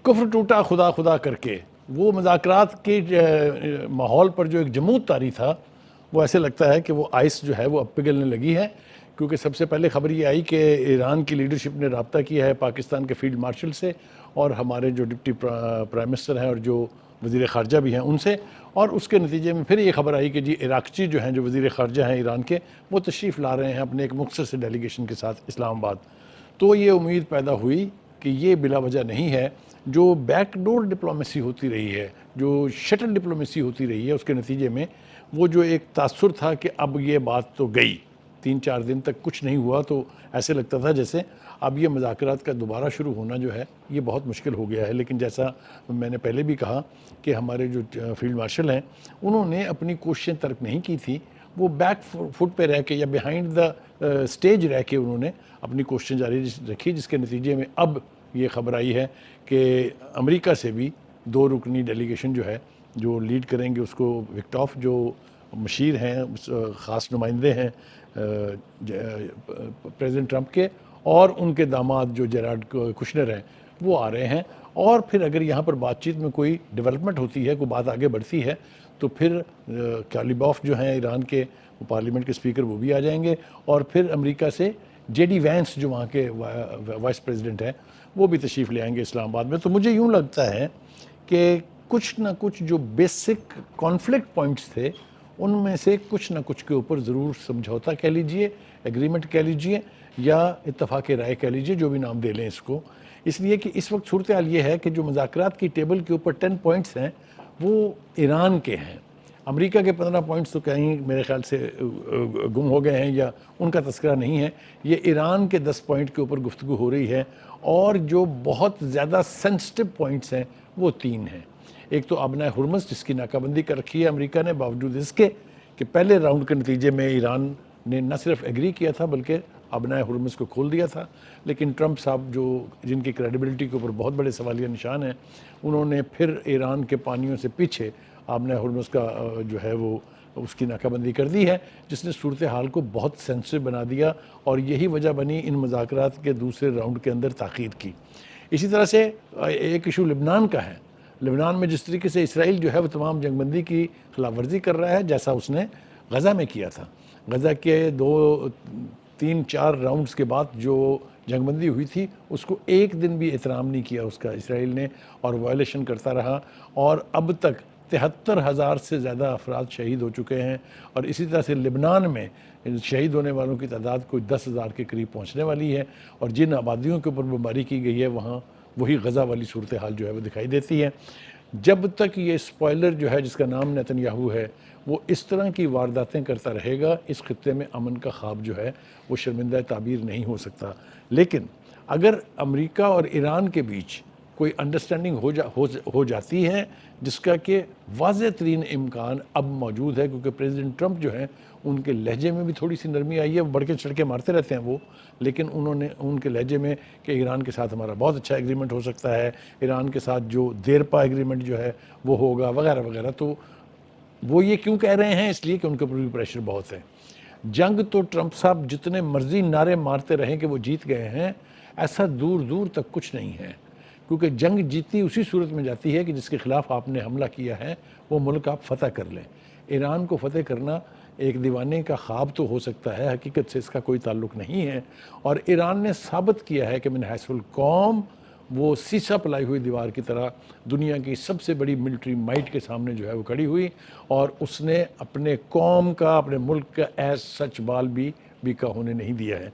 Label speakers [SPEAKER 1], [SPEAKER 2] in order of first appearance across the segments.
[SPEAKER 1] کفر ٹوٹا خدا خدا کر کے، وہ مذاکرات کے ماحول پر جو ایک جمود طاری تھا، وہ ایسے لگتا ہے کہ وہ آئس جو ہے وہ اب پگھلنے لگی ہے، کیونکہ سب سے پہلے خبر یہ آئی کہ ایران کی لیڈرشپ نے رابطہ کیا ہے پاکستان کے فیلڈ مارشل سے اور ہمارے جو ڈپٹی پرائم منسٹر ہیں اور جو وزیر خارجہ بھی ہیں ان سے، اور اس کے نتیجے میں پھر یہ خبر آئی کہ جی عراقچی جو ہیں جو وزیر خارجہ ہیں ایران کے، وہ تشریف لا رہے ہیں اپنے ایک مختصر ڈیلیگیشن کے ساتھ اسلام آباد۔ تو یہ امید پیدا ہوئی کہ یہ بلا وجہ نہیں ہے، جو بیک ڈور ڈپلومیسی ہوتی رہی ہے، جو شٹل ڈپلومیسی ہوتی رہی ہے، اس کے نتیجے میں وہ جو ایک تاثر تھا کہ اب یہ بات تو گئی، 3-4 دن تک کچھ نہیں ہوا، تو ایسے لگتا تھا جیسے اب یہ مذاکرات کا دوبارہ شروع ہونا جو ہے یہ بہت مشکل ہو گیا ہے۔ لیکن جیسا میں نے پہلے بھی کہا کہ ہمارے جو فیلڈ مارشل ہیں انہوں نے اپنی کوششیں ترک نہیں کی تھی، وہ بیک فٹ پہ رہ کے یا بیہائنڈ دا اسٹیج رہ کے انہوں نے اپنی کوششیں جاری رکھی، جس کے نتیجے میں اب یہ خبر آئی ہے کہ امریکہ سے بھی 2 رکنی ڈیلیگیشن جو ہے جو لیڈ کریں گے، اس کو وکٹاف جو مشیر ہیں، خاص نمائندے ہیں پریزیڈنٹ ٹرمپ کے، اور ان کے داماد جو جیرارڈ کشنر ہیں وہ آ رہے ہیں۔ اور پھر اگر یہاں پر بات چیت میں کوئی ڈیولپمنٹ ہوتی ہے، کوئی بات آگے بڑھتی ہے، تو پھر کالیباف جو ہیں ایران کے پارلیمنٹ کے اسپیکر وہ بھی آ جائیں گے، اور پھر امریکہ سے جے ڈی وینس جو وہاں کے وائس پریزیڈنٹ ہیں وہ بھی تشریف لے آئیں گے اسلام آباد میں۔ تو مجھے یوں لگتا ہے کہ کچھ نہ کچھ جو بیسک کانفلکٹ پوائنٹس تھے ان میں سے کچھ نہ کچھ کے اوپر ضرور سمجھوتا کہہ لیجئے، ایگریمنٹ کہہ لیجئے، یا اتفاق رائے کہہ لیجئے، جو بھی نام دے لیں اس کو، اس لیے کہ اس وقت صورتحال یہ ہے کہ جو مذاکرات کی ٹیبل کے اوپر 10 پوائنٹس ہیں وہ ایران کے ہیں، امریکہ کے 15 پوائنٹس تو کہیں میرے خیال سے گم ہو گئے ہیں یا ان کا تذکرہ نہیں ہے، یہ ایران کے 10 پوائنٹ کے اوپر گفتگو ہو رہی ہے، اور جو بہت زیادہ سینسٹیو پوائنٹس ہیں وہ 3 ہیں۔ ایک تو آبنائے ہرمز جس کی ناکہ بندی کر رکھی ہے امریکہ نے، باوجود اس کے کہ پہلے راؤنڈ کے نتیجے میں ایران نے نہ صرف ایگری کیا تھا بلکہ آبنائے ہرمز کو کھول دیا تھا، لیکن ٹرمپ صاحب جو جن کی کریڈیبلٹی کے اوپر بہت بڑے سوالیہ نشان ہیں، انہوں نے پھر ایران کے پانیوں سے پیچھے آبنائے ہرمز کا جو ہے وہ اس کی ناکہ بندی کر دی ہے، جس نے صورتحال کو بہت سینسٹیو بنا دیا، اور یہی وجہ بنی ان مذاکرات کے دوسرے راؤنڈ کے اندر تاخیر کی۔ اسی طرح سے ایک ایشو لبنان کا ہے، لبنان میں جس طریقے سے اسرائیل جو ہے وہ تمام جنگ بندی کی خلاف ورزی کر رہا ہے، جیسا اس نے غزہ میں کیا تھا۔ غزہ کے 2-3-4 راؤنڈز کے بعد جو جنگ بندی ہوئی تھی اس کو ایک دن بھی احترام نہیں کیا اس کا اسرائیل نے، اور وائلیشن کرتا رہا، اور اب تک 73,000 سے زیادہ افراد شہید ہو چکے ہیں، اور اسی طرح سے لبنان میں شہید ہونے والوں کی تعداد کوئی 10,000 کے قریب پہنچنے والی ہے، اور جن آبادیوں کے اوپر بمباری کی گئی ہے وہاں وہی غزہ والی صورتحال جو ہے وہ دکھائی دیتی ہے۔ جب تک یہ اسپوائلر جو ہے جس کا نام نیتن یاہو ہے وہ اس طرح کی وارداتیں کرتا رہے گا، اس خطے میں امن کا خواب جو ہے وہ شرمندہ تعبیر نہیں ہو سکتا۔ لیکن اگر امریکہ اور ایران کے بیچ کوئی انڈرسٹینڈنگ ہو جاتی ہے، جس کا کہ واضح ترین امکان اب موجود ہے، کیونکہ پریزیڈنٹ ٹرمپ جو ہیں ان کے لہجے میں بھی تھوڑی سی نرمی آئی ہے، بڑھ کے چڑھ کے مارتے رہتے ہیں وہ، لیکن انہوں نے ان کے لہجے میں کہ ایران کے ساتھ ہمارا بہت اچھا ایگریمنٹ ہو سکتا ہے، ایران کے ساتھ جو دیرپا ایگریمنٹ جو ہے وہ ہوگا وغیرہ وغیرہ، تو وہ یہ کیوں کہہ رہے ہیں؟ اس لیے کہ ان کے اوپر بھی پریشر بہت ہے۔ جنگ تو ٹرمپ صاحب جتنے مرضی نعرے مارتے رہیں کہ وہ جیت گئے ہیں، ایسا دور دور تک کچھ نہیں ہے، کیونکہ جنگ جیتی اسی صورت میں جاتی ہے کہ جس کے خلاف آپ نے حملہ کیا ہے وہ ملک آپ فتح کر لیں۔ ایران کو فتح کرنا ایک دیوانے کا خواب تو ہو سکتا ہے، حقیقت سے اس کا کوئی تعلق نہیں ہے، اور ایران نے ثابت کیا ہے کہ من حیث القوم وہ سیسا پلائی ہوئی دیوار کی طرح دنیا کی سب سے بڑی ملٹری مائٹ کے سامنے جو ہے وہ کھڑی ہوئی، اور اس نے اپنے قوم کا، اپنے ملک کا ایز سچ بال بھی بیکا ہونے نہیں دیا ہے۔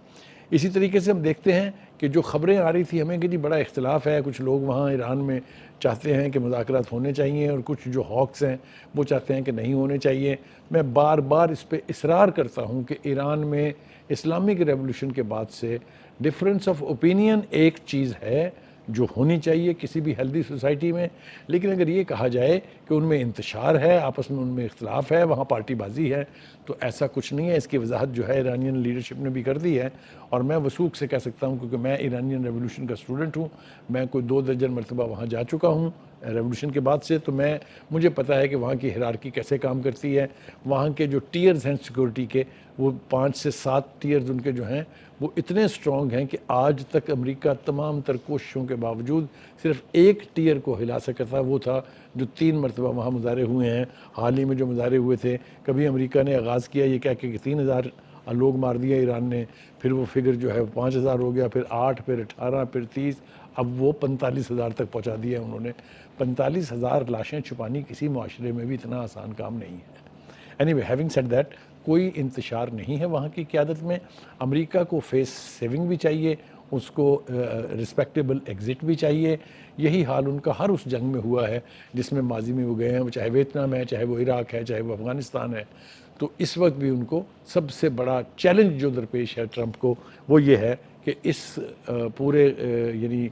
[SPEAKER 1] اسی طریقے سے ہم دیکھتے ہیں کہ جو خبریں آ رہی تھی ہمیں کہ جی بڑا اختلاف ہے، کچھ لوگ وہاں ایران میں چاہتے ہیں کہ مذاکرات ہونے چاہیے، اور کچھ جو ہاکس ہیں وہ چاہتے ہیں کہ نہیں ہونے چاہیے۔ میں بار بار اس پہ اصرار کرتا ہوں کہ ایران میں اسلامک ریولوشن کے بعد سے ڈفرینس آف اوپینین ایک چیز ہے جو ہونی چاہیے کسی بھی ہیلدی سوسائٹی میں، لیکن اگر یہ کہا جائے کہ ان میں انتشار ہے، آپس میں ان میں اختلاف ہے، وہاں پارٹی بازی ہے، تو ایسا کچھ نہیں ہے۔ اس کی وضاحت جو ہے ایرانین لیڈرشپ نے بھی کر دی ہے، اور میں وثوق سے کہہ سکتا ہوں کیونکہ میں ایرانین ریولوشن کا اسٹوڈنٹ ہوں، میں کوئی 2 درجن مرتبہ وہاں جا چکا ہوں ریولوشن کے بعد سے، تو مجھے پتہ ہے کہ وہاں کی ہیرارکی کیسے کام کرتی ہے، وہاں کے جو ٹیئرز ہیں سیکورٹی کے وہ 5 سے 7 ٹیئرز ان کے جو ہیں وہ اتنے اسٹرانگ ہیں کہ آج تک امریکہ تمام تر کوششوں کے باوجود صرف ایک ٹیئر کو ہلا سکا تھا، وہ تھا جو 3 مرتبہ وہاں مظاہرے ہوئے ہیں۔ حال ہی میں جو مظاہرے ہوئے تھے، کبھی امریکہ نے آغاز کیا یہ کہہ کے کہ 3000 لوگ مار دیا ایران نے، پھر وہ فگر جو ہے 5000 ہو گیا، پھر 8، پھر 18، پھر 30، اب وہ 45,000 تک پہنچا دیا انہوں نے۔ 45,000 لاشیں چھپانی کسی معاشرے میں بھی اتنا آسان کام نہیں ہے۔ Any way, having said that, کوئی انتشار نہیں ہے وہاں کی قیادت میں۔ امریکہ کو فیس سیونگ بھی چاہیے، اس کو رسپیکٹیبل ایگزٹ بھی چاہیے۔ یہی حال ان کا ہر اس جنگ میں ہوا ہے جس میں ماضی میں وہ گئے ہیں، چاہے ویتنام ہے، چاہے وہ عراق ہے، چاہے وہ افغانستان ہے۔ تو اس وقت بھی ان کو سب سے بڑا چیلنج جو درپیش ہے ٹرمپ کو، وہ یہ ہے کہ اس پورے یعنی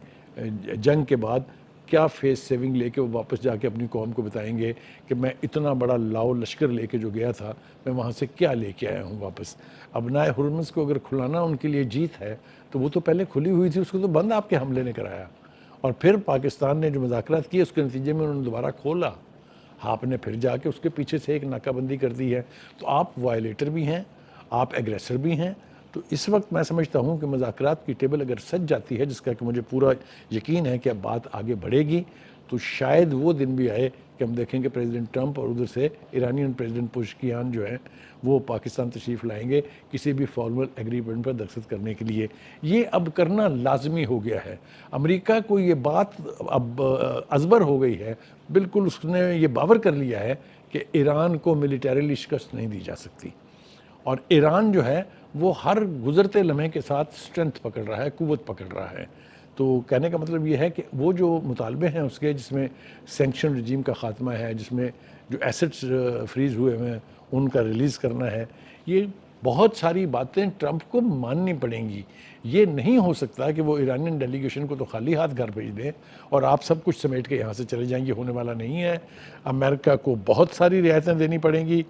[SPEAKER 1] جنگ کے بعد کیا فیس سیونگ لے کے وہ واپس جا کے اپنی قوم کو بتائیں گے کہ میں اتنا بڑا لاؤ لشکر لے کے جو گیا تھا، میں وہاں سے کیا لے کے آیا ہوں واپس۔ ابنائے ہرمز کو اگر کھلانا ان کے لیے جیت ہے تو وہ تو پہلے کھلی ہوئی تھی، اس کو تو بند آپ کے حملے نے کرایا، اور پھر پاکستان نے جو مذاکرات کیے اس کے نتیجے میں انہوں نے دوبارہ کھولا، آپ نے پھر جا کے اس کے پیچھے سے ایک ناکہ بندی کر دی ہے۔ تو آپ وائلیٹر بھی ہیں، آپ ایگریسر بھی ہیں۔ تو اس وقت میں سمجھتا ہوں کہ مذاکرات کی ٹیبل اگر سج جاتی ہے، جس کا کہ مجھے پورا یقین ہے کہ اب بات آگے بڑھے گی، تو شاید وہ دن بھی آئے کہ ہم دیکھیں کہ پریزیڈنٹ ٹرمپ اور ادھر سے ایرانین پریزیڈنٹ پزشکیان جو ہیں وہ پاکستان تشریف لائیں گے کسی بھی فارمل ایگریمنٹ پر دستخط کرنے کے لیے۔ یہ اب کرنا لازمی ہو گیا ہے۔ امریکہ کو یہ بات اب ازبر ہو گئی ہے، بالکل اس نے یہ باور کر لیا ہے کہ ایران کو ملیٹریلی شکست نہیں دی جا سکتی، اور ایران جو ہے وہ ہر گزرتے لمحے کے ساتھ سٹرنتھ پکڑ رہا ہے، قوت پکڑ رہا ہے۔ تو کہنے کا مطلب یہ ہے کہ وہ جو مطالبے ہیں اس کے، جس میں سینکشن رجیم کا خاتمہ ہے، جس میں جو ایسٹس فریز ہوئے ہیں ان کا ریلیز کرنا ہے، یہ بہت ساری باتیں ٹرمپ کو ماننی پڑیں گی۔ یہ نہیں ہو سکتا کہ وہ ایرانین ڈیلیگیشن کو تو خالی ہاتھ گھر بھیج دیں اور آپ سب کچھ سمیٹ کے یہاں سے چلے جائیں، یہ ہونے والا نہیں ہے۔ امریکہ کو بہت ساری رعایتیں دینی پڑیں گی،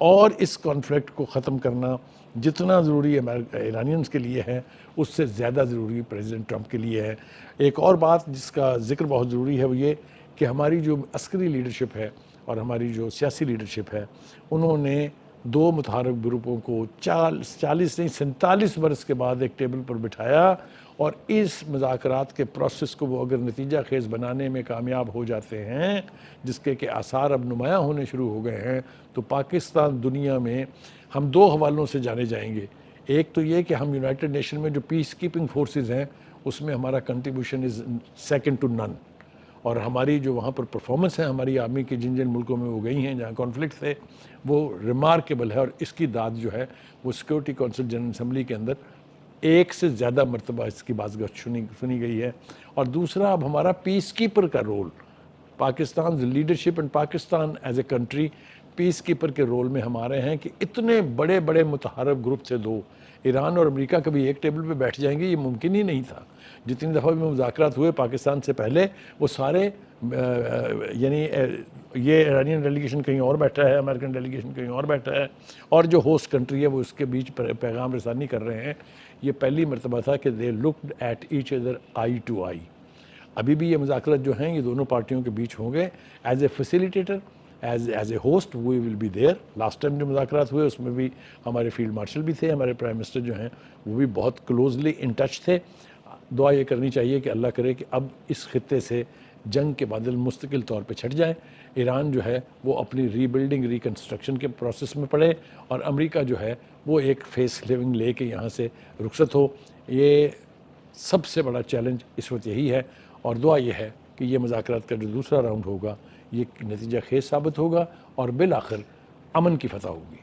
[SPEAKER 1] اور اس کانفلکٹ کو ختم کرنا جتنا ضروری ایرانینز کے لیے ہے، اس سے زیادہ ضروری پریزیڈنٹ ٹرمپ کے لیے ہے۔ ایک اور بات جس کا ذکر بہت ضروری ہے وہ یہ کہ ہماری جو عسکری لیڈرشپ ہے اور ہماری جو سیاسی لیڈرشپ ہے، انہوں نے 2 متحارب گروپوں کو 40 نہیں 47 برس کے بعد ایک ٹیبل پر بٹھایا، اور اس مذاکرات کے پروسیس کو وہ اگر نتیجہ خیز بنانے میں کامیاب ہو جاتے ہیں، جس کے کہ آثار اب نمایاں ہونے شروع ہو گئے ہیں، تو پاکستان دنیا میں ہم 2 حوالوں سے جانے جائیں گے۔ ایک تو یہ کہ ہم یونائٹڈ نیشن میں جو پیس کیپنگ فورسز ہیں اس میں ہمارا کنٹریبیوشن از سیکنڈ ٹو نن، اور ہماری جو وہاں پر پرفارمنس ہے ہماری آرمی کی جن ملکوں میں وہ گئی ہیں جہاں کانفلکٹ تھے، وہ ریمارکیبل ہے، اور اس کی داد جو ہے وہ سیکورٹی کونسل جنرل اسمبلی کے اندر 1 سے زیادہ مرتبہ اس کی بازگشت سنی گئی ہے۔ اور دوسرا، اب ہمارا پیس کیپر کا role, Pakistan leadership and Pakistan as a country peacekeeper کے رول میں ہمارے ہیں کہ اتنے بڑے بڑے متحارب گروپ تھے 2، ایران اور امریکہ کبھی ایک ٹیبل پہ بیٹھ جائیں گے یہ ممکن ہی نہیں تھا۔ جتنی دفعہ بھی مذاکرات ہوئے پاکستان سے پہلے، وہ سارے یعنی یہ ایرانین ڈیلیگیشن کہیں اور بیٹھا ہے، امریکن ڈیلیگیشن کہیں اور بیٹھا ہے، اور جو ہوسٹ کنٹری ہے وہ اس کے بیچ پیغام رسانی کر رہے ہیں۔ یہ پہلی مرتبہ تھا کہ they looked at each other eye to eye۔ ابھی بھی یہ مذاکرات جو ہیں یہ دونوں پارٹیوں کے بیچ ہوں گے، as a facilitator, as a host we will be there. Last time جو مذاکرات ہوئے اس میں بھی ہمارے فیلڈ مارشل بھی تھے، ہمارے پرائم منسٹر جو ہیں وہ بھی بہت کلوزلی ان ٹچ تھے۔ دعا یہ کرنی چاہیے کہ اللہ کرے کہ اب اس خطے سے جنگ کے بادل مستقل طور پہ چھٹ جائیں، ایران جو ہے وہ اپنی ری بلڈنگ ریکنسٹرکشن کے پروسیس میں پڑے، اور امریکہ جو ہے وہ ایک فیس لیونگ لے کے یہاں سے رخصت ہو۔ یہ سب سے بڑا چیلنج اس وقت یہی ہے، اور دعا یہ ہے کہ یہ مذاکرات کا جو دوسرا راؤنڈ ہوگا یہ نتیجہ خیز ثابت ہوگا اور بالآخر امن کی فتح ہوگی۔